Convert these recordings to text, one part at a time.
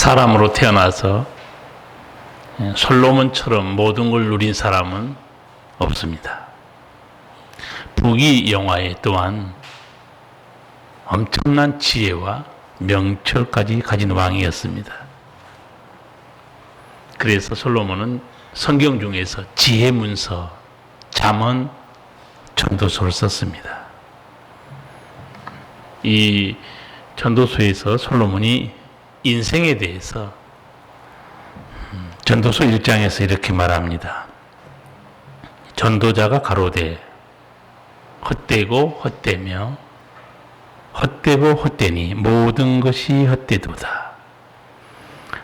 사람으로 태어나서 솔로몬처럼 모든 걸 누린 사람은 없습니다. 부귀영화에 또한 엄청난 지혜와 명철까지 가진 왕이었습니다. 그래서 솔로몬은 성경 중에서 지혜문서, 잠언, 전도서를 썼습니다. 이 전도서에서 솔로몬이 인생에 대해서 전도서 1장에서 이렇게 말합니다. 전도자가 가로되 헛되고 헛되며 헛되고 헛되니 모든 것이 헛되도다.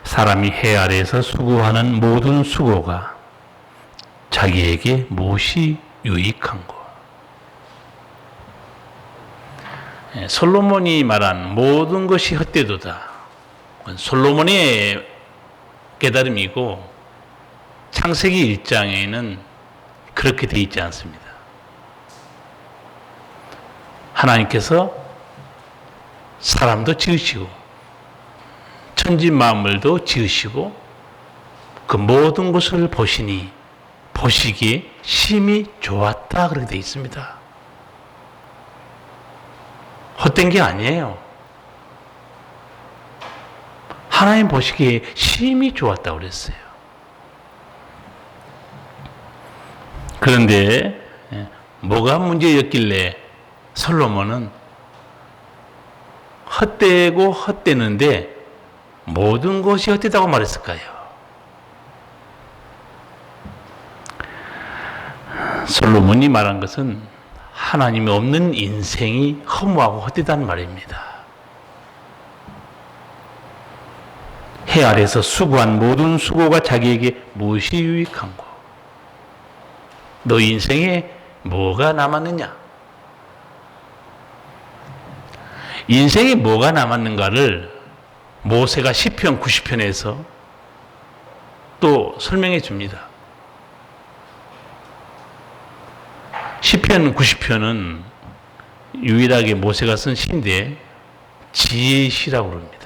사람이 해 아래에서 수고하는 모든 수고가 자기에게 무엇이 유익한고. 솔로몬이 말한 모든 것이 헛되도다. 솔로몬의 깨달음이고 창세기 1장에는 그렇게 되어 있지 않습니다. 하나님께서 사람도 지으시고 천지 만물도 지으시고 그 모든 것을 보시니 보시기에 심히 좋았다 그렇게 되어 있습니다. 헛된 게 아니에요. 하나님 보시기에 심히 좋았다고 그랬어요. 그런데 뭐가 문제였길래 솔로몬은 헛되고 헛되는데 모든 것이 헛되다고 말했을까요? 솔로몬이 말한 것은 하나님이 없는 인생이 허무하고 헛되다는 말입니다. 해 아래서 수고한 모든 수고가 자기에게 무엇이 유익한고? 너 인생에 뭐가 남았느냐? 인생에 뭐가 남았는가를 모세가 시편 90편에서 또 설명해 줍니다. 시편 90편은 유일하게 모세가 쓴 시인데 지혜의 시라고 그럽니다.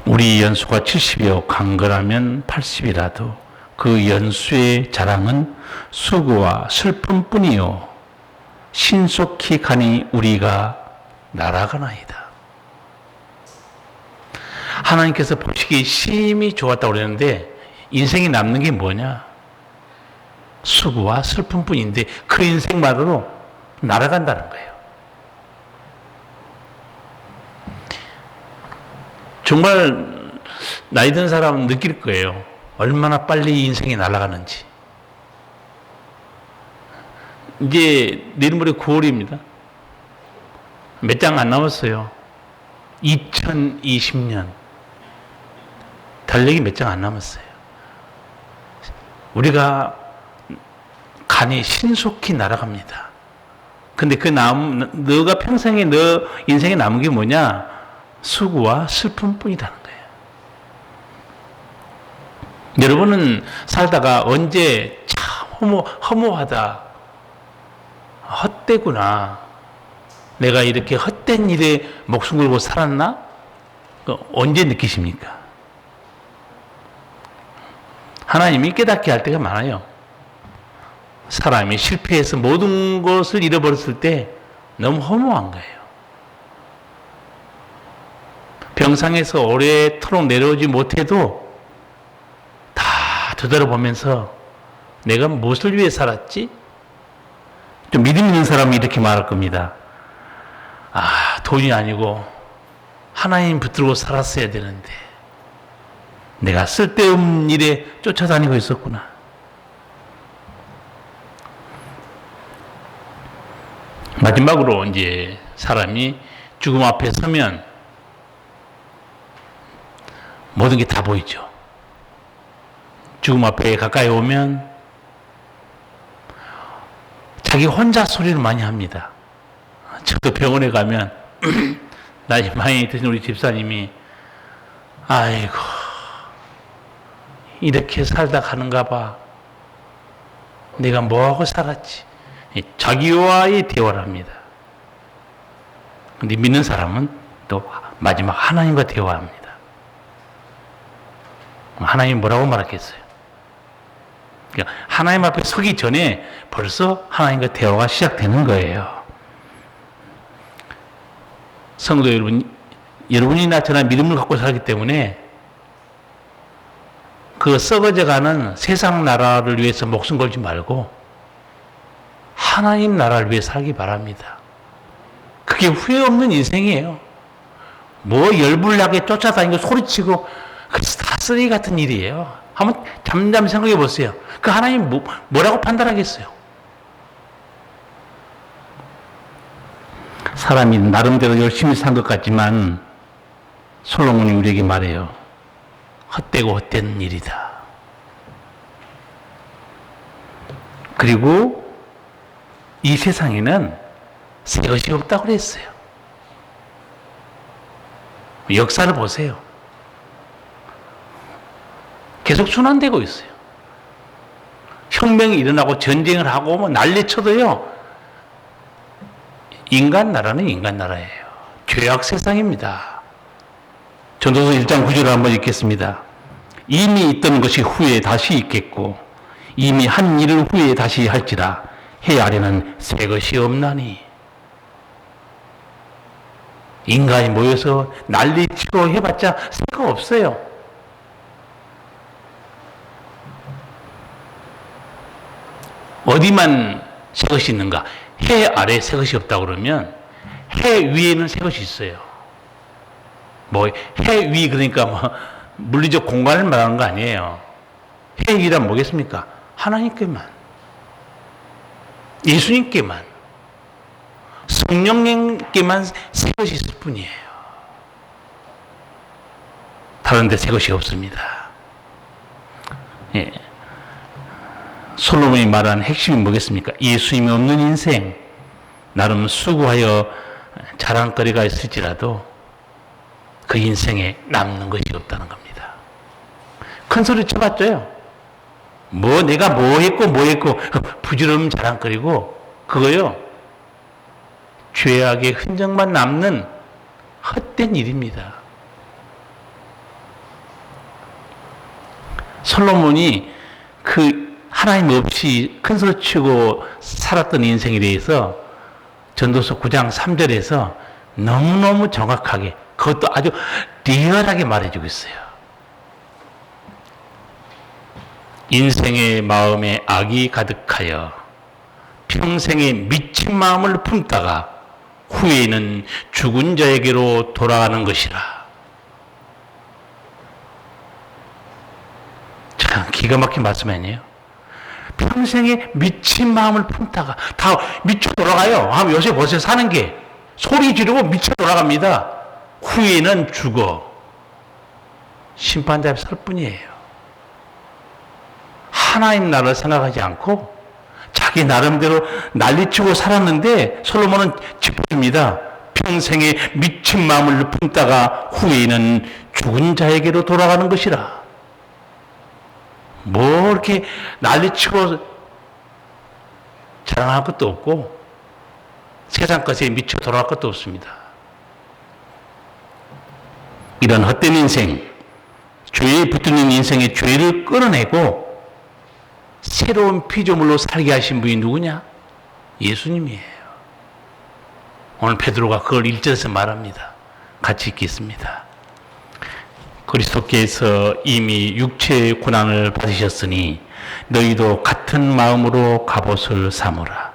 우리 연수가 70이요 강건하면 80이라도 그 연수의 자랑은 수고와 슬픔뿐이요 신속히 가니 우리가 날아가나이다. 하나님께서 보시기에 심히 좋았다고 그랬는데 인생이 남는 게 뭐냐? 수고와 슬픔뿐인데 그 인생만으로 날아간다는 거예요. 정말 나이 든 사람은 느낄 거예요. 얼마나 빨리 인생이 날아가는지. 이제 내일 모레 9월입니다. 몇 장 안 남았어요. 2020년. 달력이 몇 장 안 남았어요. 우리가 간이 신속히 날아갑니다. 근데 너가 평생에 너 인생에 남은 게 뭐냐? 수고와 슬픔뿐이라는 거예요. 여러분은 살다가 언제 참 허무하다, 헛되구나, 내가 이렇게 헛된 일에 목숨 걸고 살았나? 언제 느끼십니까? 하나님이 깨닫게 할 때가 많아요. 사람이 실패해서 모든 것을 잃어버렸을 때 너무 허무한 거예요. 병상에서 오래도록 내려오지 못해도 다 되돌아보면서 내가 무엇을 위해 살았지? 좀 믿음 있는 사람이 이렇게 말할 겁니다. 아, 돈이 아니고 하나님 붙들고 살았어야 되는데 내가 쓸데없는 일에 쫓아다니고 있었구나. 마지막으로 이제 사람이 죽음 앞에 서면 모든 게 다 보이죠. 죽음 앞에 가까이 오면 자기 혼자 소리를 많이 합니다. 저도 병원에 가면 나이 많이 드신 우리 집사님이 아이고 이렇게 살다 가는가 봐. 내가 뭐하고 살았지. 자기와의 대화를 합니다. 근데 믿는 사람은 또 마지막 하나님과 대화합니다. 하나님 뭐라고 말했겠어요? 그러니까 하나님 앞에 서기 전에 벌써 하나님과 대화가 시작되는 거예요. 성도 여러분, 여러분이나 저나 믿음을 갖고 살기 때문에 그 썩어져가는 세상 나라를 위해서 목숨 걸지 말고 하나님 나라를 위해 살기 바랍니다. 그게 후회 없는 인생이에요. 뭐 열불나게 쫓아다니고 소리치고 그래서 다 쓰레기 같은 일이에요. 한번 잠잠 생각해 보세요. 그 하나님 뭐라고 판단하겠어요? 사람이 나름대로 열심히 산 것 같지만 솔로몬이 우리에게 말해요. 헛되고 헛된 일이다. 그리고 이 세상에는 새 것이 없다고 그랬어요. 역사를 보세요. 계속 순환되고 있어요. 혁명이 일어나고 전쟁을 하고 뭐 난리쳐도요. 인간 나라는 인간 나라예요. 죄악 세상입니다. 전도서 1장 9절을 한번 읽겠습니다. 이미 있던 것이 후에 다시 있겠고 이미 한 일을 후에 다시 할지라 해 아래는 새 것이 없나니. 인간이 모여서 난리치고 해봤자 새가 없어요. 어디만 새 것이 있는가? 해 아래 새 것이 없다고 그러면 해 위에는 새 것이 있어요. 뭐 해 위 그러니까 뭐 물리적 공간을 말하는 거 아니에요. 해 위란 뭐겠습니까? 하나님께만, 예수님께만, 성령님께만 새 것이 있을 뿐이에요. 다른 데 새 것이 없습니다. 예. 솔로몬이 말한 핵심이 뭐겠습니까? 예수님이 없는 인생, 나름 수고하여 자랑거리가 있을지라도 그 인생에 남는 것이 없다는 겁니다. 큰 소리 쳐봤죠요? 뭐 내가 뭐 했고 부지런히 자랑거리고 그거요 죄악의 흔적만 남는 헛된 일입니다. 솔로몬이 그 하나님 없이 큰 소리 치고 살았던 인생에 대해서 전도서 9장 3절에서 너무너무 정확하게 그것도 아주 리얼하게 말해주고 있어요. 인생의 마음에 악이 가득하여 평생에 미친 마음을 품다가 후에는 죽은 자에게로 돌아가는 것이라. 참 기가 막힌 말씀 아니에요? 평생에 미친 마음을 품다가 다 미쳐 돌아가요. 요새 벌써 사는 게 소리 지르고 미쳐 돌아갑니다. 후에는 죽어 심판대 앞에 설 뿐이에요. 하나님 나라를 생각하지 않고 자기 나름대로 난리치고 살았는데 솔로몬은 짚어줍니다. 평생에 미친 마음을 품다가 후에는 죽은 자에게로 돌아가는 것이라. 뭐 이렇게 난리치고 자랑할 것도 없고 세상 것에 미쳐 돌아갈 것도 없습니다. 이런 헛된 인생, 죄에 붙드는 인생의 죄를 끌어내고 새로운 피조물로 살게 하신 분이 누구냐? 예수님이에요. 오늘 베드로가 그걸 1절에서 말합니다. 같이 읽겠습니다. 그리스도께서 이미 육체의 고난을 받으셨으니 너희도 같은 마음으로 갑옷을 삼으라.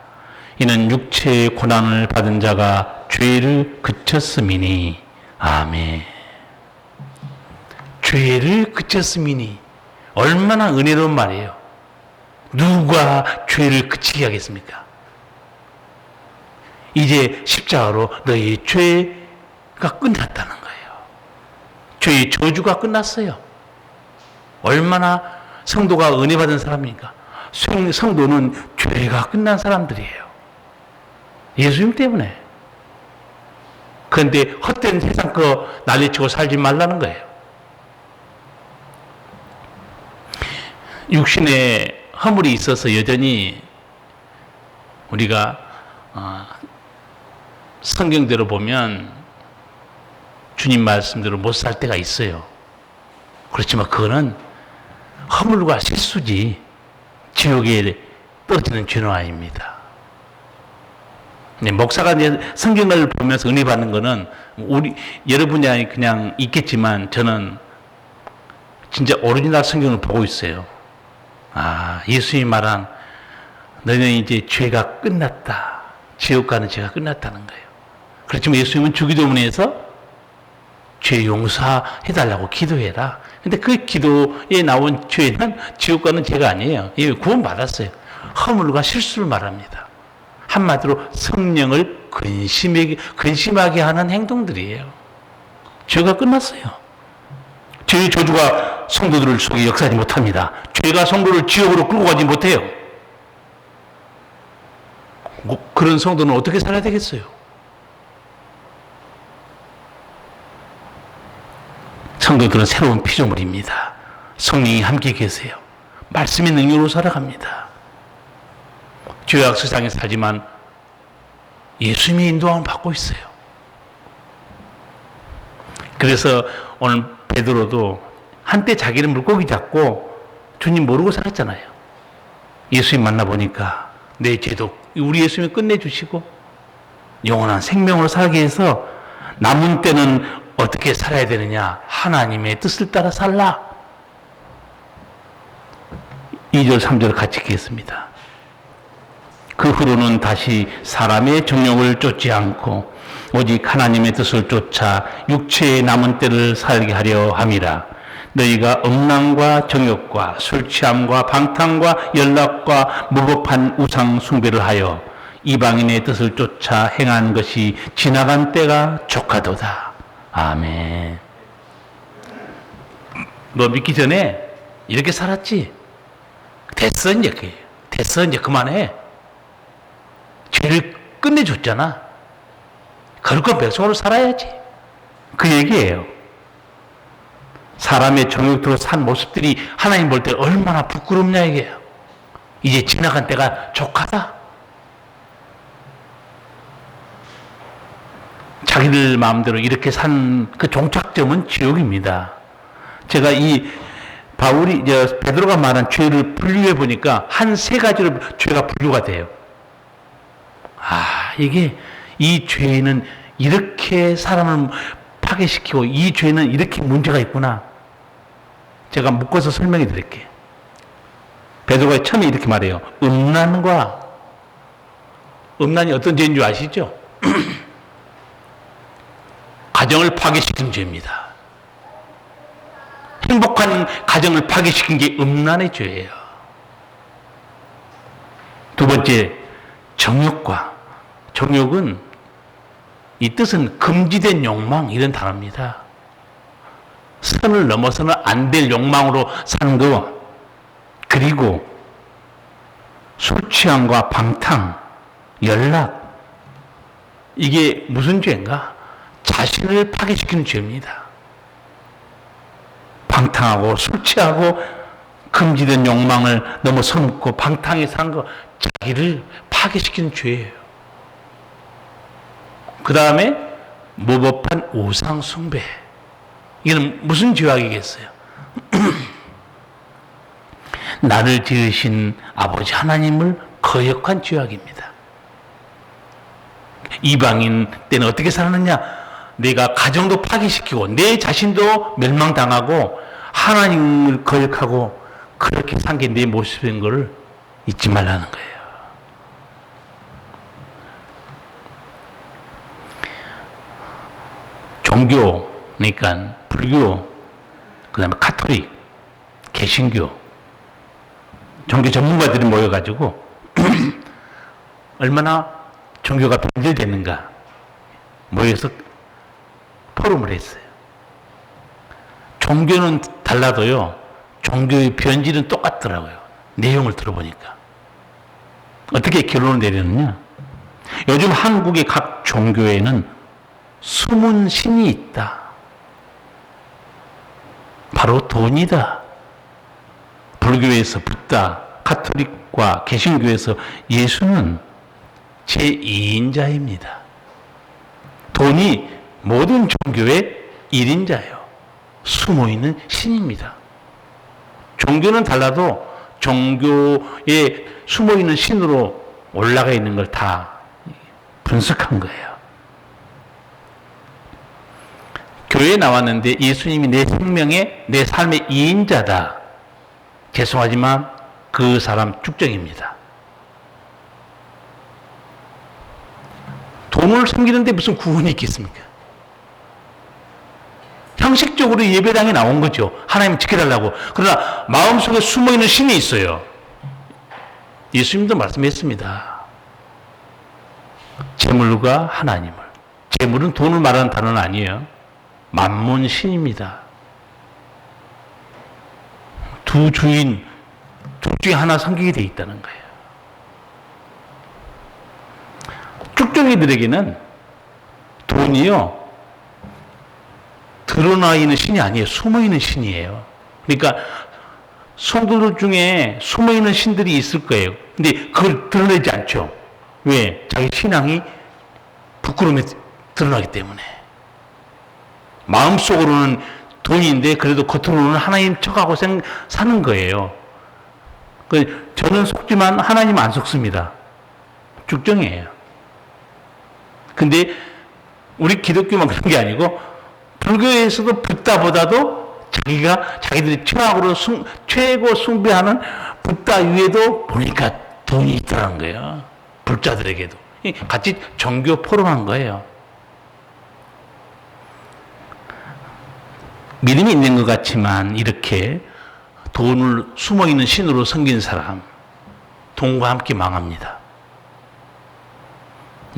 이는 육체의 고난을 받은 자가 죄를 그쳤음이니. 아멘. 죄를 그쳤음이니. 얼마나 은혜로운 말이에요. 누가 죄를 그치게 하겠습니까? 이제 십자가로 너희 죄가 끝났다는 거예요. 죄의 저주가 끝났어요. 얼마나 성도가 은혜 받은 사람입니까? 성도는 죄가 끝난 사람들이에요. 예수님 때문에. 그런데 헛된 세상 거 난리치고 살지 말라는 거예요. 육신에 허물이 있어서 여전히 우리가 성경대로 보면 주님 말씀대로 못 살 때가 있어요. 그렇지만 그거는 허물과 실수지 지옥에 떨어지는 죄는 아닙니다. 네, 목사가 이제 성경을 보면서 은혜 받는 거는 여러분이 그냥 있겠지만 저는 진짜 오리지널 성경을 보고 있어요. 아, 예수님이 말한 너희는 이제 죄가 끝났다. 지옥 가는 죄가 끝났다는 거예요. 그렇지만 예수님은 주기도문에서 죄 용서해달라고 기도해라. 근데 그 기도에 나온 죄는 지옥 가는 죄가 아니에요. 구원받았어요. 허물과 실수를 말합니다. 한마디로 성령을 근심하게 하는 행동들이에요. 죄가 끝났어요. 죄의 저주가 성도들을 속에 역사하지 못합니다. 죄가 성도를 지옥으로 끌고 가지 못해요. 그런 성도는 어떻게 살아야 되겠어요? 성도들은 새로운 피조물입니다. 성령이 함께 계세요. 말씀의 능력으로 살아갑니다. 죄악 세상에 살지만 예수님의 인도함을 받고 있어요. 그래서 오늘 베드로도 한때 자기는 물고기 잡고 주님 모르고 살았잖아요. 예수님 만나보니까 내 죄도 우리 예수님이 끝내주시고 영원한 생명으로 살게 해서 남은 때는 어떻게 살아야 되느냐? 하나님의 뜻을 따라 살라. 2절 3절 같이 읽겠습니다. 그 후로는 다시 사람의 정욕을 쫓지 않고 오직 하나님의 뜻을 쫓아 육체의 남은 때를 살게 하려 함이라. 너희가 음란과 정욕과 술 취함과 방탕과 연락과 무법한 우상 숭배를 하여 이방인의 뜻을 쫓아 행한 것이 지나간 때가 족하도다. 아멘. 너 믿기 전에 이렇게 살았지? 됐어 이제. 됐어 이제 그만해. 죄를 끝내줬잖아. 거룩한 백성으로 살아야지. 그 얘기예요. 사람의 정욕으로 산 모습들이 하나님 볼 때 얼마나 부끄럽냐 이게요. 이제 지나간 때가 족하다. 자기들 마음대로 이렇게 산 그 종착점은 지옥입니다. 제가 이 베드로가 말한 죄를 분류해 보니까 한 세 가지로 죄가 분류가 돼요. 아, 이 죄는 이렇게 사람을 파괴시키고 이 죄는 이렇게 문제가 있구나. 제가 묶어서 설명해 드릴게요. 베드로가 처음에 이렇게 말해요. 음란이 어떤 죄인 줄 아시죠? 가정을 파괴시킨 죄입니다. 행복한 가정을 파괴시킨 게 음란의 죄예요. 두 번째, 정욕은 이 뜻은 금지된 욕망 이런 단어입니다. 선을 넘어서는 안 될 욕망으로 사는 거. 그리고 술 취함과 방탕, 연락. 이게 무슨 죄인가? 자신을 파괴시키는 죄입니다. 방탕하고 술 취하고 금지된 욕망을 넘어서고 방탕해서 한 거 자기를 파괴시키는 죄예요. 그 다음에 무법한 우상 숭배. 이건 무슨 죄악이겠어요? 나를 지으신 아버지 하나님을 거역한 죄악입니다. 이방인 때는 어떻게 살았느냐? 내가 가정도 파괴시키고 내 자신도 멸망당하고 하나님을 거역하고 그렇게 산 게 내 모습인 것을 잊지 말라는 거예요. 종교, 그러니까 불교, 그 다음에 가톨릭, 개신교, 종교 전문가들이 모여가지고 얼마나 종교가 변질됐는가 모여서 포럼을 했어요. 종교는 달라도요, 종교의 변질은 똑같더라고요. 내용을 들어보니까. 어떻게 결론을 내렸느냐? 요즘 한국의 각 종교에는 숨은 신이 있다. 바로 돈이다. 불교에서 붓다, 가톨릭과 개신교에서 예수는 제2인자입니다. 돈이 모든 종교의 일인자예요. 숨어있는 신입니다. 종교는 달라도 종교에 숨어있는 신으로 올라가 있는 걸 다 분석한 거예요. 교회에 나왔는데 예수님이 내 생명의, 내 삶의 2인자다. 죄송하지만 그 사람 쭉정입니다. 돈을 섬기는데 무슨 구원이 있겠습니까? 형식적으로 예배당에 나온 거죠. 하나님 지켜달라고. 그러나 마음속에 숨어있는 신이 있어요. 예수님도 말씀했습니다. 재물과 하나님을. 재물은 돈을 말하는 단어는 아니에요. 만몬 신입니다. 두 주인, 둘 중에 하나 섬기게 돼 있다는 거예요. 쭉정이들에게는 돈이요, 드러나 있는 신이 아니에요. 숨어 있는 신이에요. 그러니까 성도들 중에 숨어 있는 신들이 있을 거예요. 근데 그걸 드러내지 않죠. 왜? 자기 신앙이 부끄러움에 드러나기 때문에. 마음속으로는 돈인데 그래도 겉으로는 하나님 척하고 사는 거예요. 저는 속지만 하나님 안 속습니다. 쭉정이에요. 근데 우리 기독교만 그런 게 아니고 불교에서도 붓다보다도 자기들이 최악으로 최고 숭배하는 붓다 위에도 보니까 돈이 있더라는 거예요. 불자들에게도. 같이 종교 포럼한 거예요. 믿음이 있는 것 같지만 이렇게 돈을 숨어있는 신으로 섬긴 사람, 돈과 함께 망합니다.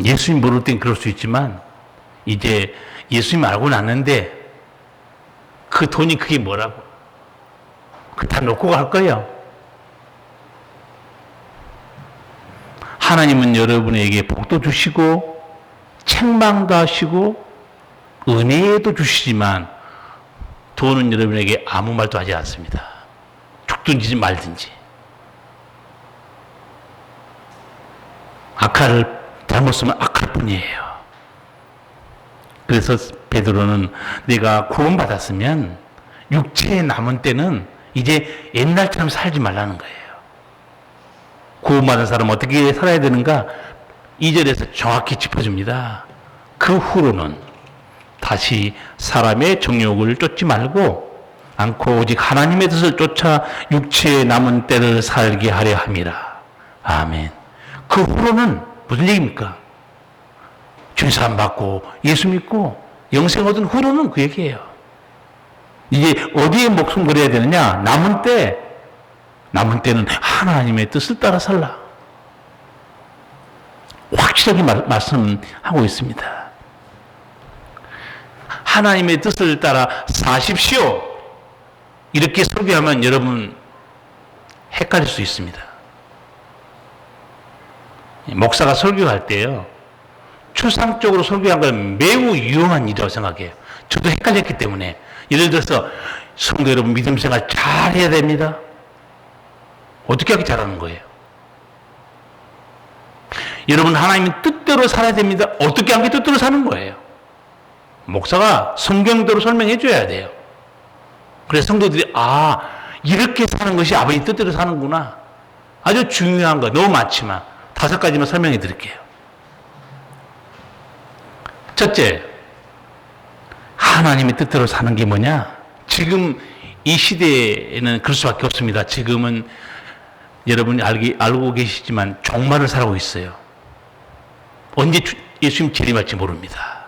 예수님 모를 땐 그럴 수 있지만 이제 예수님 알고 났는데 그 돈이 그게 뭐라고? 그 다 놓고 갈 거예요. 하나님은 여러분에게 복도 주시고 책망도 하시고 은혜도 주시지만 돈은 여러분에게 아무 말도 하지 않습니다. 죽든지 말든지. 악할 잘못 쓰면 악할 뿐이에요. 그래서 베드로는 내가 구원받았으면 육체에 남은 때는 이제 옛날처럼 살지 말라는 거예요. 구원받은 사람은 어떻게 살아야 되는가? 2절에서 정확히 짚어줍니다. 그 후로는 다시 사람의 정욕을 쫓지 말고 않고 오직 하나님의 뜻을 쫓아 육체에 남은 때를 살게 하려 함이라. 아멘. 그 후로는 무슨 얘기입니까? 죄사함 받고 예수 믿고 영생 얻은 후로는 그 얘기예요. 이제 어디에 목숨 걸어야 되느냐? 남은 때는 하나님의 뜻을 따라 살라. 확실하게 말씀하고 있습니다. 하나님의 뜻을 따라 사십시오. 이렇게 설교하면 여러분 헷갈릴 수 있습니다. 목사가 설교할 때요, 추상적으로 설교한 건 매우 유용한 일이라고 생각해요. 저도 헷갈렸기 때문에. 예를 들어서 성도 여러분 믿음 생활 잘 해야 됩니다. 어떻게 하기 잘하는 거예요? 여러분 하나님의 뜻대로 살아야 됩니다. 어떻게 하는 게 뜻대로 사는 거예요? 목사가 성경대로 설명해 줘야 돼요. 그래서 성도들이 이렇게 사는 것이 아버지 뜻대로 사는구나. 아주 중요한 거 너무 많지만 5가지만 설명해 드릴게요. 첫째, 하나님의 뜻대로 사는 게 뭐냐? 지금 이 시대에는 그럴 수밖에 없습니다. 지금은 여러분이 알고 계시지만 종말을 살고 있어요. 언제 예수님 재림할지 모릅니다.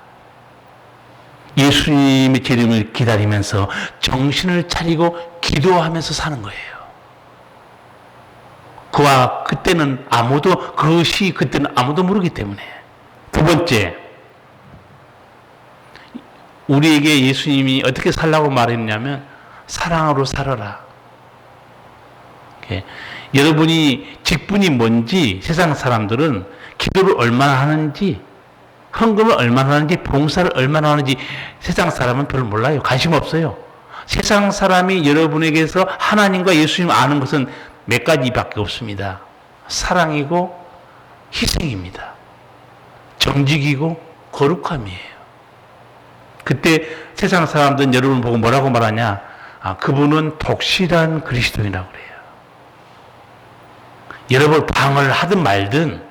예수님의 재림을 기다리면서 정신을 차리고 기도하면서 사는 거예요. 그때는 아무도 모르기 때문에. 두 번째, 우리에게 예수님이 어떻게 살라고 말했냐면 사랑으로 살아라. 여러분이 직분이 뭔지 세상 사람들은 기도를 얼마나 하는지, 헌금을 얼마나 하는지, 봉사를 얼마나 하는지 세상 사람은 별로 몰라요. 관심 없어요. 세상 사람이 여러분에게서 하나님과 예수님 아는 것은 몇 가지밖에 없습니다. 사랑이고 희생입니다. 정직이고 거룩함이에요. 그때 세상 사람들은 여러분 보고 뭐라고 말하냐? 아, 그분은 독실한 그리스도인이라고 그래요. 여러분 방을 하든 말든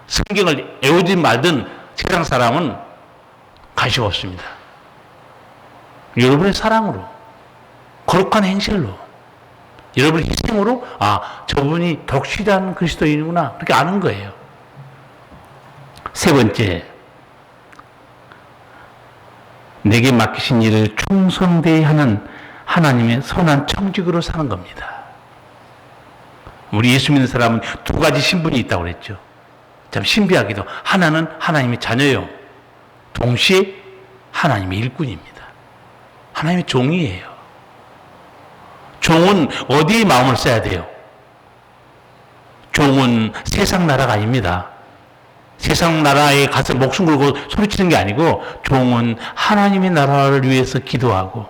성경을 애우진 말든 세상 사람은 관심 없습니다. 여러분의 사랑으로, 거룩한 행실로, 여러분의 희생으로 아, 저분이 독실한 그리스도인이구나 그렇게 아는 거예요. 세 번째, 내게 맡기신 일을 충성되이 하는 하나님의 선한 청직으로 사는 겁니다. 우리 예수 믿는 사람은 두 가지 신분이 있다고 그랬죠. 참 신비하게도 하나는 하나님의 자녀요. 동시에 하나님의 일꾼입니다. 하나님의 종이에요. 종은 어디에 마음을 써야 돼요? 종은 세상 나라가 아닙니다. 세상 나라에 가서 목숨 걸고 소리치는 게 아니고 종은 하나님의 나라를 위해서 기도하고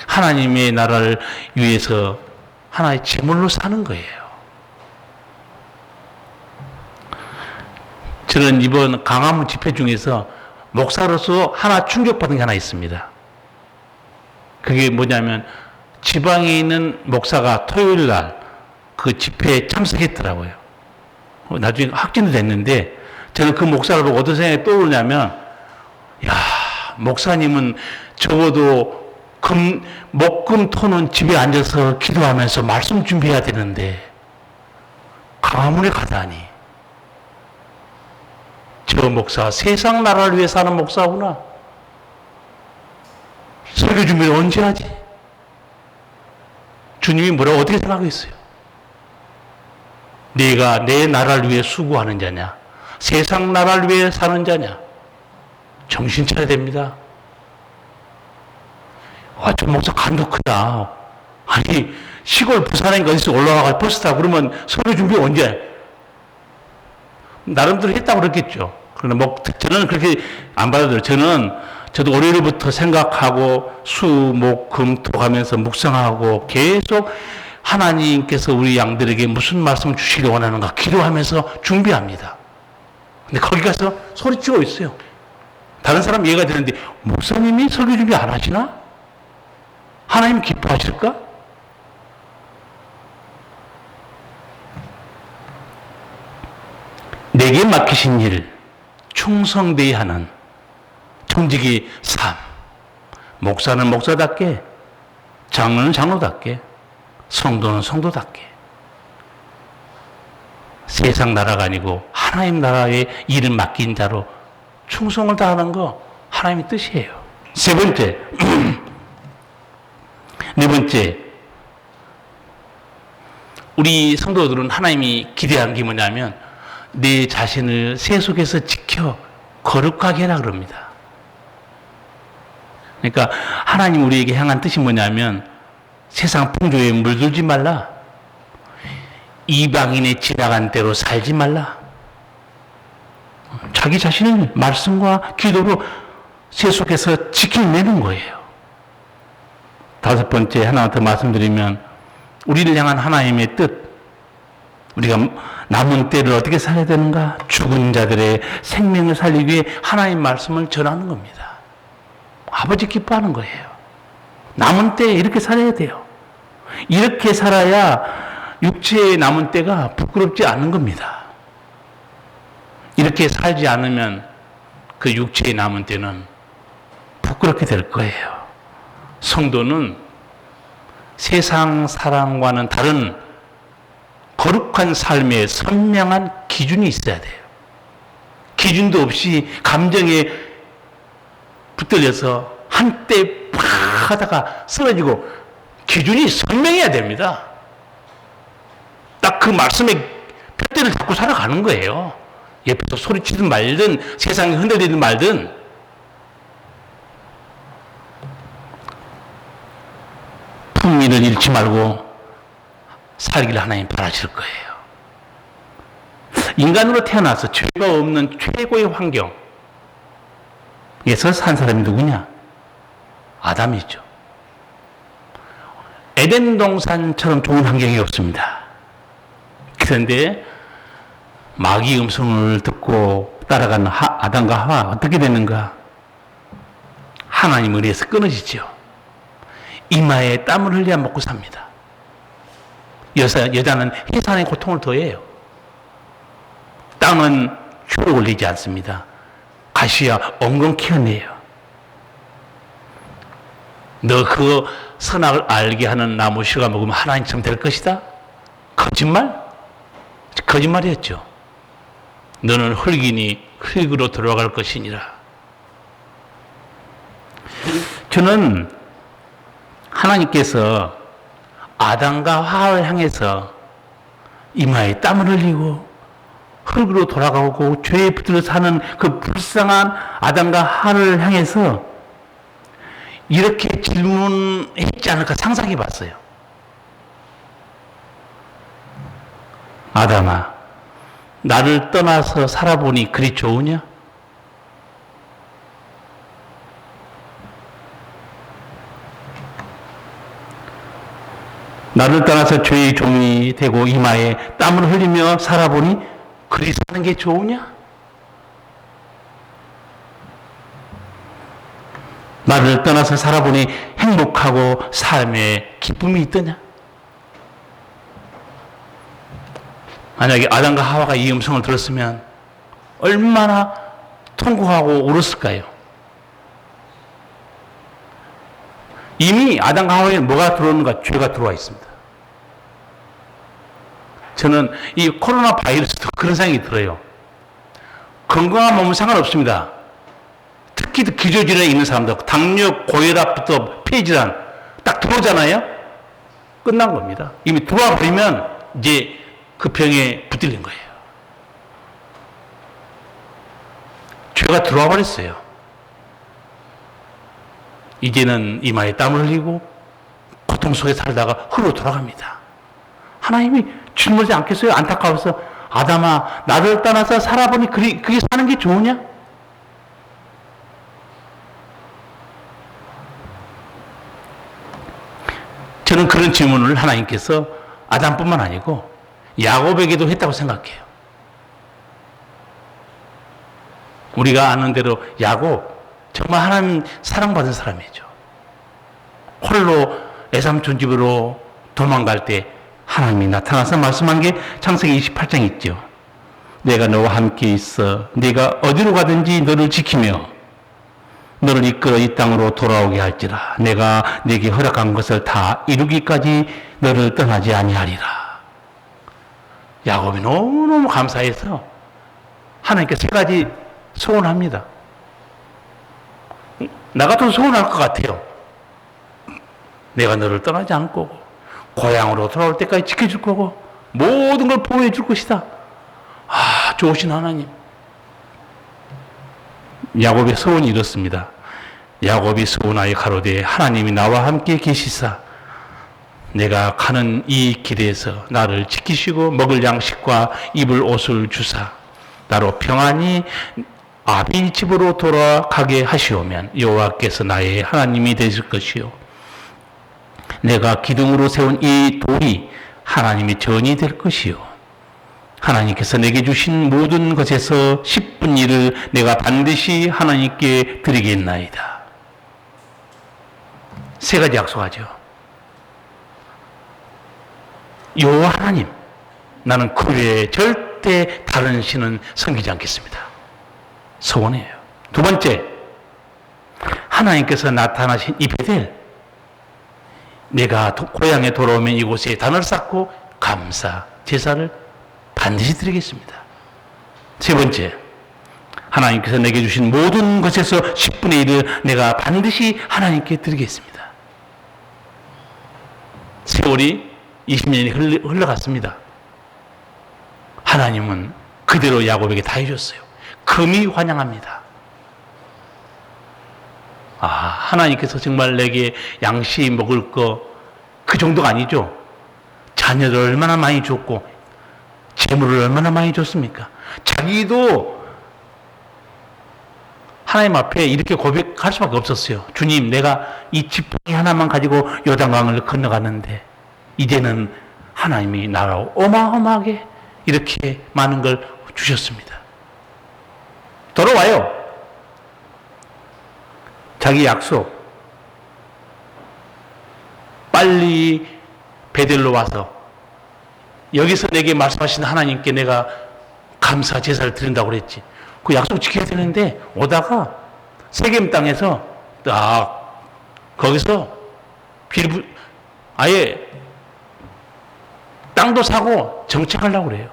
하나님의 나라를 위해서 하나의 제물로 사는 거예요. 저는 이번 강화문 집회 중에서 목사로서 하나 충격받은 게 하나 있습니다. 그게 뭐냐면 지방에 있는 목사가 토요일 날 그 집회에 참석했더라고요. 나중에 확진이 됐는데 저는 그 목사를 보고 어떤 생각이 떠오르냐면 야, 목사님은 적어도 목금 토는 집에 앉아서 기도하면서 말씀 준비해야 되는데 강화문에 가다니 저 목사 세상 나라를 위해 사는 목사구나. 설교 준비를 언제 하지? 주님이 뭐라고 어떻게 생각하겠어요? 네가 내 나라를 위해 수고하는 자냐? 세상 나라를 위해 사는 자냐? 정신 차려야 됩니다. 와, 저 목사 간도 크다. 아니, 시골 부산에 어디서 올라와가 버스 타고 그러면 설교 준비 언제? 나름대로 했다고 그랬겠죠. 그러나 저는 그렇게 안 받아들여요. 저도 월요일부터 생각하고 수, 목, 금, 토 하면서 묵상하고 계속 하나님께서 우리 양들에게 무슨 말씀을 주시기 원하는가 기도하면서 준비합니다. 근데 거기 가서 소리치고 있어요. 다른 사람 이해가 되는데 목사님이 설교 준비 안 하시나? 하나님 기뻐하실까? 내게 맡기신 일 충성되이 하는 청지기 삶. 목사는 목사답게, 장로는 장로답게, 성도는 성도답게. 세상 나라가 아니고 하나님 나라의 일을 맡긴 자로 충성을 다하는 거 하나님의 뜻이에요. 세 번째, 네 번째, 우리 성도들은 하나님이 기대한 게 뭐냐면 내 자신을 세속에서 지켜 거룩하게 해라 그럽니다. 그러니까 하나님 우리에게 향한 뜻이 뭐냐면 세상 풍조에 물들지 말라. 이방인의 지나간 대로 살지 말라. 자기 자신을 말씀과 기도로 세속에서 지켜내는 거예요. 다섯 번째 하나 더 말씀드리면 우리를 향한 하나님의 뜻. 우리가 남은 때를 어떻게 살아야 되는가? 죽은 자들의 생명을 살리기 위해 하나님 말씀을 전하는 겁니다. 아버지 기뻐하는 거예요. 남은 때에 이렇게 살아야 돼요. 이렇게 살아야 육체의 남은 때가 부끄럽지 않은 겁니다. 이렇게 살지 않으면 그 육체의 남은 때는 부끄럽게 될 거예요. 성도는 세상 사랑과는 다른 거룩한 삶의 선명한 기준이 있어야 돼요. 기준도 없이 감정에 붙들려서 한때 팍 하다가 쓰러지고 기준이 선명해야 됩니다. 딱 그 말씀의 표대를 잡고 살아가는 거예요. 옆에서 소리치든 말든 세상에 흔들리든 말든 품위를 잃지 말고 살기를 하나님 바라실 거예요. 인간으로 태어나서 죄가 없는 최고의 환경에서 산 사람이 누구냐? 아담이죠. 에덴 동산처럼 좋은 환경이 없습니다. 그런데 마귀 음성을 듣고 따라가는 아담과 하와 어떻게 되는가? 하나님 은혜에서 끊어지죠. 이마에 땀을 흘려야 먹고 삽니다. 여자는 해산의 고통을 더해요. 땀은 흉을 올리지 않습니다. 가시야 엉겅 키워내요. 너 그 선악을 알게 하는 나무 씨가 먹으면 하나님처럼 될 것이다? 거짓말? 거짓말이었죠. 너는 흙이니 흙으로 돌아갈 것이니라. 저는 하나님께서 아담과 하와를 향해서 이마에 땀을 흘리고 흙으로 돌아가고 죄에 붙들어 사는 그 불쌍한 아담과 하와를 향해서 이렇게 질문했지 않을까 상상해 봤어요. 아담아, 나를 떠나서 살아보니 그리 좋으냐? 나를 떠나서 죄의 종이 되고 이마에 땀을 흘리며 살아보니 그리 사는 게 좋으냐? 나를 떠나서 살아보니 행복하고 삶에 기쁨이 있더냐? 만약에 아담과 하와가 이 음성을 들었으면 얼마나 통곡하고 울었을까요? 이미 아담과 하와에 뭐가 들어오는가? 죄가 들어와 있습니다. 저는 이 코로나 바이러스도 그런 생각이 들어요. 건강한 몸은 상관없습니다. 특히 기저질환에 있는 사람들, 당뇨, 고혈압부터 폐질환 딱 들어오잖아요? 끝난 겁니다. 이미 들어와 버리면 이제 그 병에 붙들린 거예요. 죄가 들어와 버렸어요. 이제는 이마에 땀을 흘리고 고통 속에 살다가 흙으로 돌아갑니다. 하나님이 질문하지 않겠어요? 안타까워서 아담아, 나를 떠나서 살아보니 그게 사는 게 좋으냐? 저는 그런 질문을 하나님께서 아담뿐만 아니고 야곱에게도 했다고 생각해요. 우리가 아는 대로 야곱 정말 하나님 사랑받은 사람이죠. 홀로 외삼촌 집으로 도망갈 때 하나님이 나타나서 말씀한 게 창세기 28장 있죠. 내가 너와 함께 있어 네가 어디로 가든지 너를 지키며 너를 이끌어 이 땅으로 돌아오게 할지라. 내가 네게 허락한 것을 다 이루기까지 너를 떠나지 아니하리라. 야곱이 너무너무 감사해서 하나님께 세 가지 소원합니다. 나 같아도 소원할 것 같아요. 내가 너를 떠나지 않을 거고 고향으로 돌아올 때까지 지켜줄 거고 모든 걸 보호해 줄 것이다. 아, 좋으신 하나님. 야곱의 소원이 이렇습니다. 야곱이 소원하여 가로되 하나님이 나와 함께 계시사 내가 가는 이 길에서 나를 지키시고 먹을 양식과 입을 옷을 주사 나로 평안히 아비 집으로 돌아가게 하시오면 여호와께서 나의 하나님이 되실 것이요 내가 기둥으로 세운 이 돌이 하나님의 전이 될 것이요 하나님께서 내게 주신 모든 것에서 10분 1을 내가 반드시 하나님께 드리겠나이다. 세 가지 약속하죠. 여호와 하나님, 나는 그 외에 절대 다른 신은 섬기지 않겠습니다. 소원이에요. 두 번째, 하나님께서 나타나신 이 베델, 내가 고향에 돌아오면 이곳에 단을 쌓고 감사 제사를 반드시 드리겠습니다. 세 번째, 하나님께서 내게 주신 모든 것에서 10분의 1을 내가 반드시 하나님께 드리겠습니다. 세월이 20년이 흘러갔습니다. 하나님은 그대로 야곱에게 다 해줬어요. 금이 환영합니다. 아, 하나님께서 정말 내게 양식 먹을 거 그 정도가 아니죠. 자녀를 얼마나 많이 줬고 재물을 얼마나 많이 줬습니까? 자기도 하나님 앞에 이렇게 고백할 수밖에 없었어요. 주님, 내가 이 지팡이 하나만 가지고 요단강을 건너갔는데 이제는 하나님이 나라고 어마어마하게 이렇게 많은 걸 주셨습니다. 돌아와요. 자기 약속. 빨리 베델로 와서 여기서 내게 말씀하신 하나님께 내가 감사 제사를 드린다고 그랬지. 그 약속 지켜야 되는데 오다가 세겜 땅에서 딱 거기서 아예 땅도 사고 정착하려고 그래요.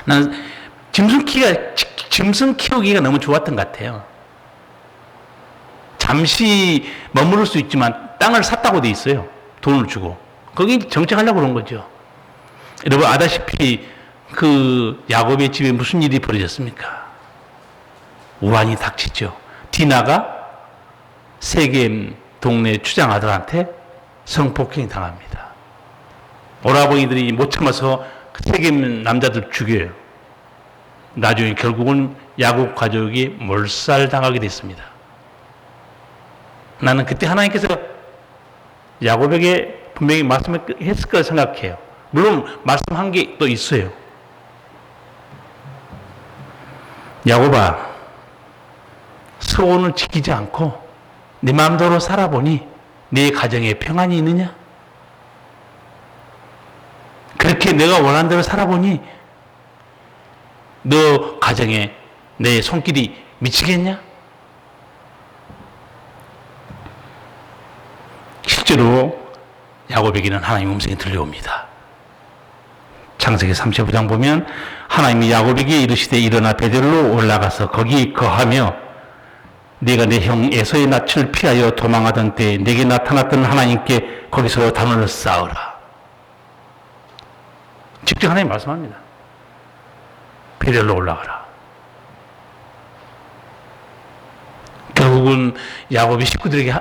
난 짐승 키우기가 너무 좋았던 것 같아요. 잠시 머무를 수 있지만 땅을 샀다고 돼 있어요. 돈을 주고. 거기 정착하려고 그런 거죠. 여러분 아다시피 그 야곱의 집에 무슨 일이 벌어졌습니까? 우환이 닥치죠. 디나가 세겜 동네 추장 아들한테 성폭행이 당합니다. 오라버니들이 못 참아서 세겜 남자들 죽여요. 나중에 결국은 야곱 가족이 몰살당하게 됐습니다. 나는 그때 하나님께서 야곱에게 분명히 말씀했을 거라 생각해요. 물론 말씀한 게 또 있어요. 야곱아, 서원을 지키지 않고 네 마음대로 살아보니 네 가정에 평안이 있느냐? 그렇게 내가 원하는 대로 살아보니 너 가정에 내 손길이 미치겠냐? 실제로 야곱에게는 하나님 음성이 들려옵니다. 창세기 35장 보면 하나님이 야곱에게 이르시되 일어나 베델로 올라가서 거기 거하며 네가 내 형 에서의 낯을 피하여 도망하던 때에 내게 나타났던 하나님께 거기서 단을 쌓으라. 직접 하나님 말씀합니다. 베델로 올라가라. 결국은 야곱이 식구들에게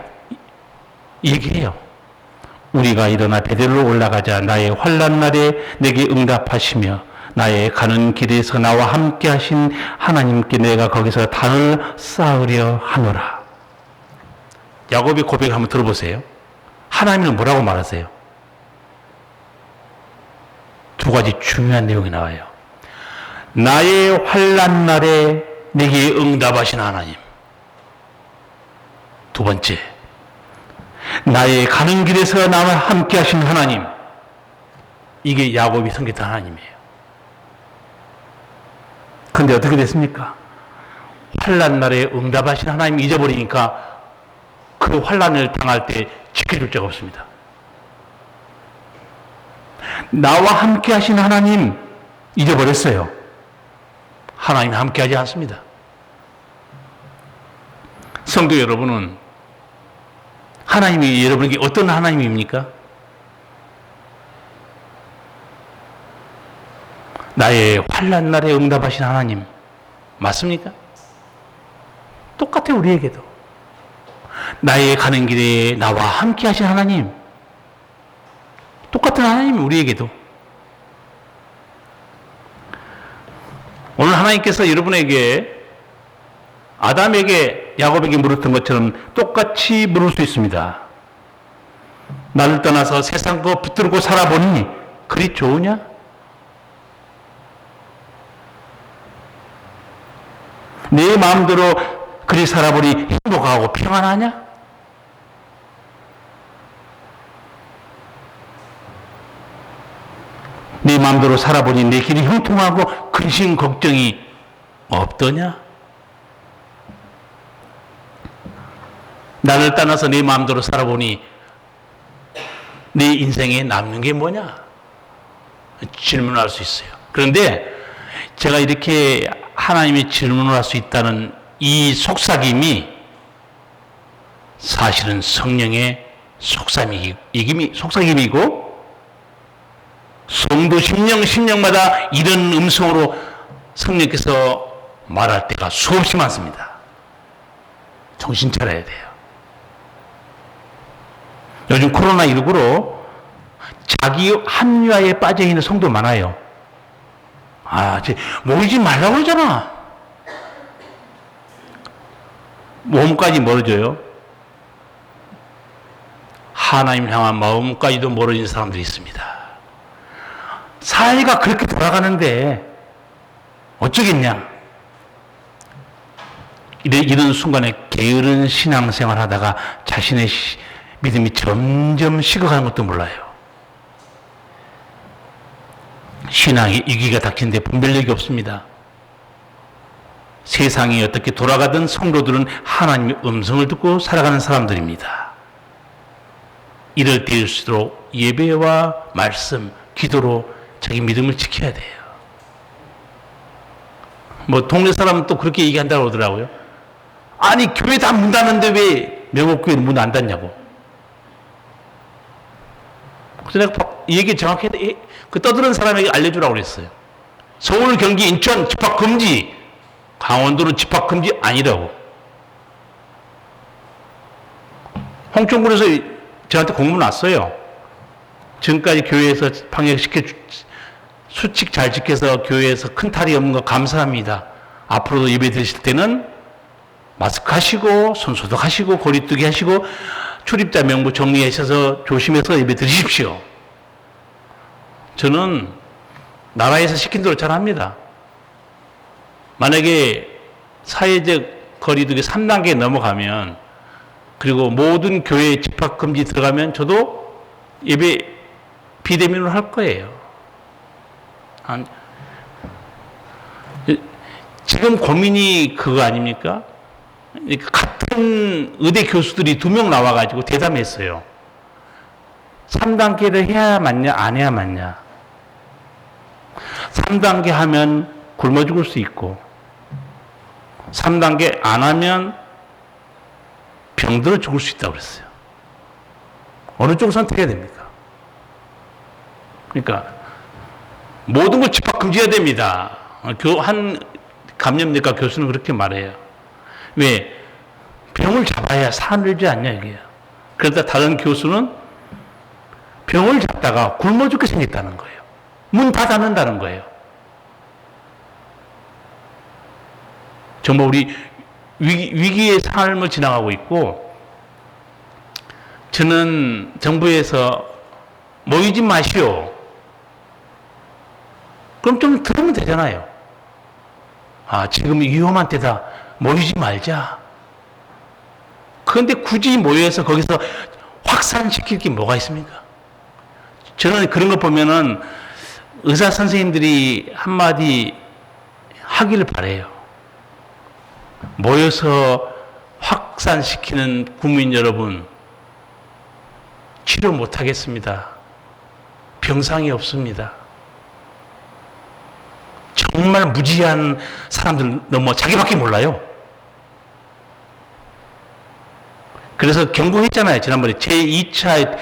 얘기해요. 우리가 일어나 베델로 올라가자. 나의 환난 날에 내게 응답하시며 나의 가는 길에서 나와 함께 하신 하나님께 내가 거기서 단을 쌓으려 하노라. 야곱의 고백을 한번 들어보세요. 하나님은 뭐라고 말하세요? 두 가지 중요한 내용이 나와요. 나의 환난 날에 내게 응답하신 하나님. 두 번째, 나의 가는 길에서 나와 함께 하신 하나님. 이게 야곱이 섬겼던 하나님이에요. 그런데 어떻게 됐습니까? 환난 날에 응답하신 하나님 잊어버리니까 그 환난을 당할 때 지켜줄 자가 없습니다. 나와 함께 하신 하나님 잊어버렸어요. 하나님 함께 하지 않습니다. 성도 여러분은 하나님이 여러분에게 어떤 하나님입니까? 나의 환난 날에 응답하신 하나님 맞습니까? 똑같아요. 우리에게도. 나의 가는 길에 나와 함께 하신 하나님 똑같은 하나님 우리에게도. 오늘 하나님께서 여러분에게 아담에게 야곱에게 물었던 것처럼 똑같이 물을 수 있습니다. 나를 떠나서 세상 거 붙들고 살아보니 그리 좋으냐? 내 마음대로 그리 살아보니 행복하고 평안하냐? 내 마음대로 살아보니 내 길이 형통하고 근심 걱정이 없더냐? 나를 떠나서 내 마음대로 살아보니 내 인생에 남는 게 뭐냐? 질문할 수 있어요. 그런데 제가 이렇게 하나님이 질문을 할 수 있다는 이 속삭임이 사실은 성령의 속삭임이고 성도 심령마다 이런 음성으로 성령께서 말할 때가 수없이 많습니다. 정신 차려야 돼요. 요즘 코로나19로 자기 합리화에 빠져있는 성도 많아요. 모이지 말라고 그러잖아. 몸까지 멀어져요. 하나님 향한 마음까지도 멀어진 사람들이 있습니다. 사회가 그렇게 돌아가는데 어쩌겠냐. 이런 순간에 게으른 신앙생활 하다가 자신의 믿음이 점점 식어가는 것도 몰라요. 신앙이 위기가 닥치는데 분별력이 없습니다. 세상이 어떻게 돌아가든 성도들은 하나님의 음성을 듣고 살아가는 사람들입니다. 이럴 때일수록 예배와 말씀, 기도로 자기 믿음을 지켜야 돼요. 뭐 동네 사람은 또 그렇게 얘기한다고 그러더라고요. 아니 교회 다 문 닫는데 왜 명옥교회는 문 안 닫냐고. 그래서 내가 이 얘기 정확히 그 떠드는 사람에게 알려주라고 그랬어요. 서울, 경기, 인천 집합금지, 강원도는 집합금지 아니라고. 홍천군에서 저한테 공문 왔어요. 지금까지 교회에서 방역시켜 수칙 잘 지켜서 교회에서 큰 탈이 없는 거 감사합니다. 앞으로도 예배 드실 때는 마스크 하시고 손 소독하시고 거리두기 하시고 출입자 명부 정리하셔서 조심해서 예배 드리십시오. 저는 나라에서 시킨 대로 잘 합니다. 만약에 사회적 거리두기 3단계 넘어가면 그리고 모든 교회 집합금지 들어가면 저도 예배 비대면으로 할 거예요. 지금 고민이 그거 아닙니까? 같은 의대 교수들이 2명 나와가지고 대담했어요. 3단계를 해야 맞냐, 안 해야 맞냐. 3단계 하면 굶어 죽을 수 있고, 3단계 안 하면 병들어 죽을 수 있다고 그랬어요. 어느 쪽을 선택해야 됩니까? 그러니까, 모든 걸 집합금지해야 됩니다. 한 감염내과 교수는 그렇게 말해요. 왜? 병을 잡아야 사늘지 않냐, 이게요. 그러다 다른 교수는 병을 잡다가 굶어 죽게 생겼다는 거예요. 문 다 닫는다는 거예요. 정말 우리 위기의 삶을 지나가고 있고, 저는 정부에서 모이지 마시오. 그럼 좀 들으면 되잖아요. 아, 지금 위험한 때다. 모이지 말자. 그런데 굳이 모여서 거기서 확산시킬 게 뭐가 있습니까? 저는 그런 거 보면은 의사 선생님들이 한마디 하기를 바래요. 모여서 확산시키는 국민 여러분, 치료 못 하겠습니다. 병상이 없습니다. 정말 무지한 사람들 너무 자기밖에 몰라요. 그래서 경고했잖아요. 지난번에 제2차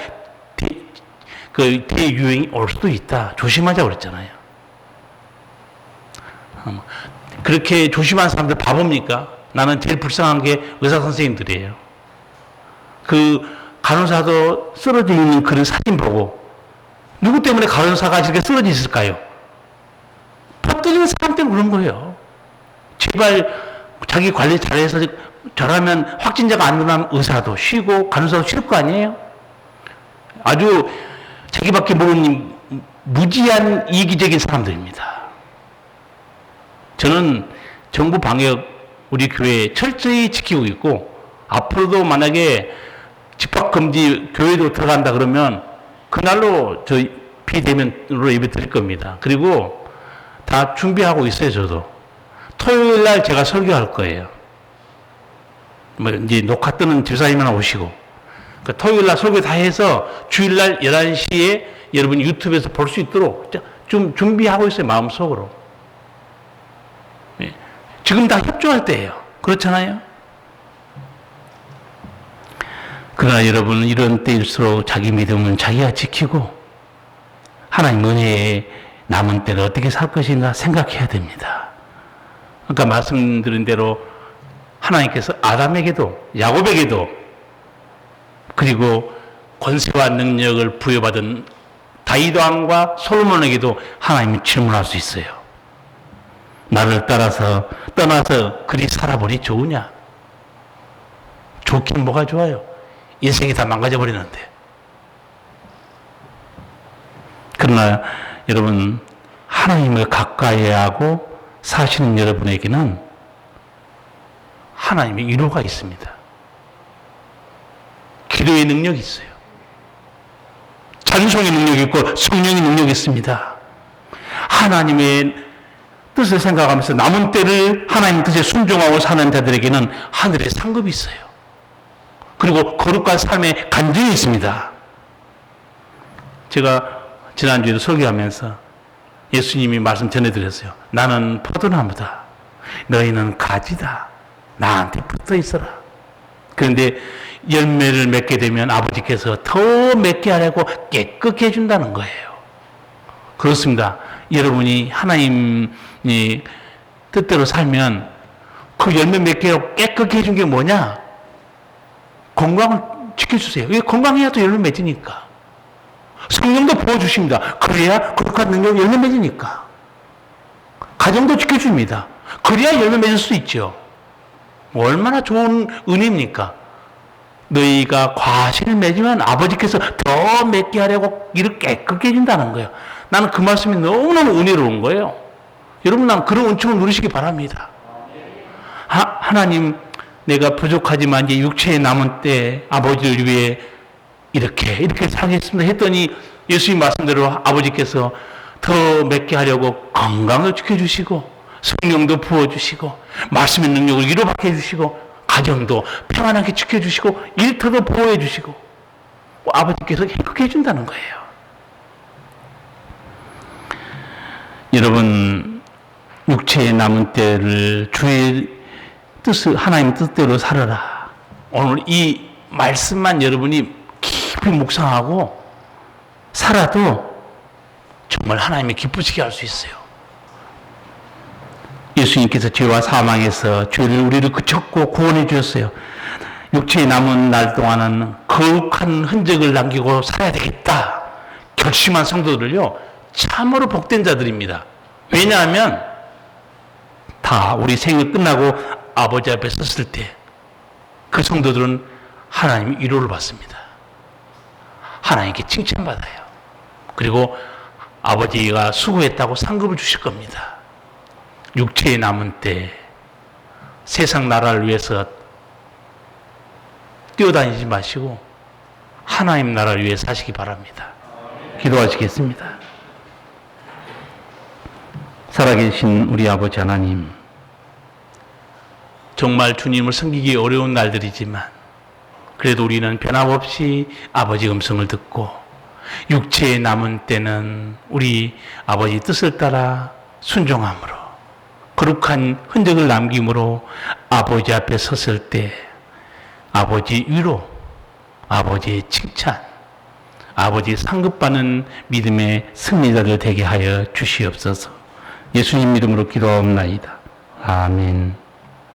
대유행이 올 수도 있다. 조심하자고 그랬잖아요. 그렇게 조심한 사람들 바보입니까? 나는 제일 불쌍한 게 의사 선생님들이에요. 그 간호사도 쓰러져 있는 그런 사진 보고 누구 때문에 간호사가 이렇게 쓰러져 있을까요? 퍼뜨리는 사람 때문에 그런 거예요. 제발 자기 관리 잘해서 잘하면 확진자가 안 일어나면 의사도 쉬고 간호사도 쉴 거 아니에요? 아주 자기밖에 모르는 무지한 이기적인 사람들입니다. 저는 정부 방역 우리 교회 철저히 지키고 있고 앞으로도 만약에 집합금지 교회도 들어간다 그러면 그날로 저희 비대면으로 예배 드릴 겁니다. 그리고 다 준비하고 있어요. 저도 토요일 날 제가 설교할 거예요. 뭐 이제 녹화 뜨는 집사님이나 오시고 그 토요일 날 설교 다 해서 주일 날 11시에 여러분이 유튜브에서 볼 수 있도록 좀 준비하고 있어요. 마음속으로. 지금 다 협조할 때예요. 그렇잖아요. 그러나 여러분은 이런 때일수록 자기 믿음은 자기가 지키고 하나님 은혜에 남은 때를 어떻게 살 것인가 생각해야 됩니다. 그러니까 말씀드린 대로 하나님께서 아담에게도 야곱에게도 그리고 권세와 능력을 부여받은 다윗 왕과 솔로몬에게도 하나님이 질문할 수 있어요. 나를 떠나서 그리 살아보니 좋으냐? 좋긴 뭐가 좋아요? 인생이 다 망가져버리는데. 그러나 여러분 하나님을 가까이 하고 사시는 여러분에게는 하나님의 위로가 있습니다. 기도의 능력이 있어요. 찬송의 능력이 있고 성령의 능력이 있습니다. 하나님의 뜻을 생각하면서 남은 때를 하나님 뜻에 순종하고 사는 자들에게는 하늘의 상급이 있어요. 그리고 거룩한 삶의 간증이 있습니다. 제가 지난주에도 설교하면서 예수님이 말씀 전해드렸어요. 나는 포도나무다. 너희는 가지다. 나한테 붙어 있어라. 그런데 열매를 맺게 되면 아버지께서 더 맺게 하려고 깨끗게 해준다는 거예요. 그렇습니다. 여러분이 하나님이 뜻대로 살면 그 열매 맺게 하고 깨끗게 해준 게 뭐냐? 건강을 지켜주세요. 왜 건강해야 또 열매 맺으니까. 성령도 부어주십니다. 그래야 거룩한 능력 열매 맺으니까. 가정도 지켜줍니다. 그래야 열매 맺을 수 있죠. 얼마나 좋은 은혜입니까? 너희가 과실을 맺으면 아버지께서 더 맺게 하려고 이를 깨끗게 해준다는 거예요. 나는 그 말씀이 너무너무 은혜로운 거예요. 여러분, 난 그런 은총을 누리시기 바랍니다. 하나님, 내가 부족하지만 이제 육체에 남은 때 아버지를 위해 이렇게 살겠습니다 했더니 예수님 말씀대로 아버지께서 더 맺게 하려고 건강을 지켜주시고 성령도 부어주시고 말씀의 능력을 위로받게 해주시고 가정도 평안하게 지켜주시고 일터도 보호해주시고 아버지께서 행복해 해준다는 거예요. 여러분, 육체에 남은 때를 주의 뜻을 하나님 뜻대로 살아라. 오늘 이 말씀만 여러분이 깊이 묵상하고 살아도 정말 하나님이 기쁘시게 할 수 있어요. 예수님께서 죄와 사망에서 죄를 우리를 그쳤고 구원해 주셨어요. 육체에 남은 날 동안은 거룩한 흔적을 남기고 살아야 되겠다 결심한 성도들을요 참으로 복된 자들입니다. 왜냐하면 다 우리 생을 끝나고 아버지 앞에 섰을 때 그 성도들은 하나님의 위로를 받습니다. 하나님께 칭찬받아요. 그리고 아버지가 수고했다고 상급을 주실 겁니다. 육체에 남은 때 세상 나라를 위해서 뛰어다니지 마시고 하나님 나라를 위해 사시기 바랍니다. 기도하시겠습니다. 살아계신 우리 아버지 하나님, 정말 주님을 섬기기 어려운 날들이지만 그래도 우리는 변함없이 아버지 음성을 듣고 육체에 남은 때는 우리 아버지 뜻을 따라 순종함으로 거룩한 흔적을 남김으로 아버지 앞에 섰을 때 아버지 위로, 아버지의 칭찬, 아버지 상급받는 믿음의 승리자들 되게 하여 주시옵소서. 예수님 이름으로 기도하옵나이다. 아멘.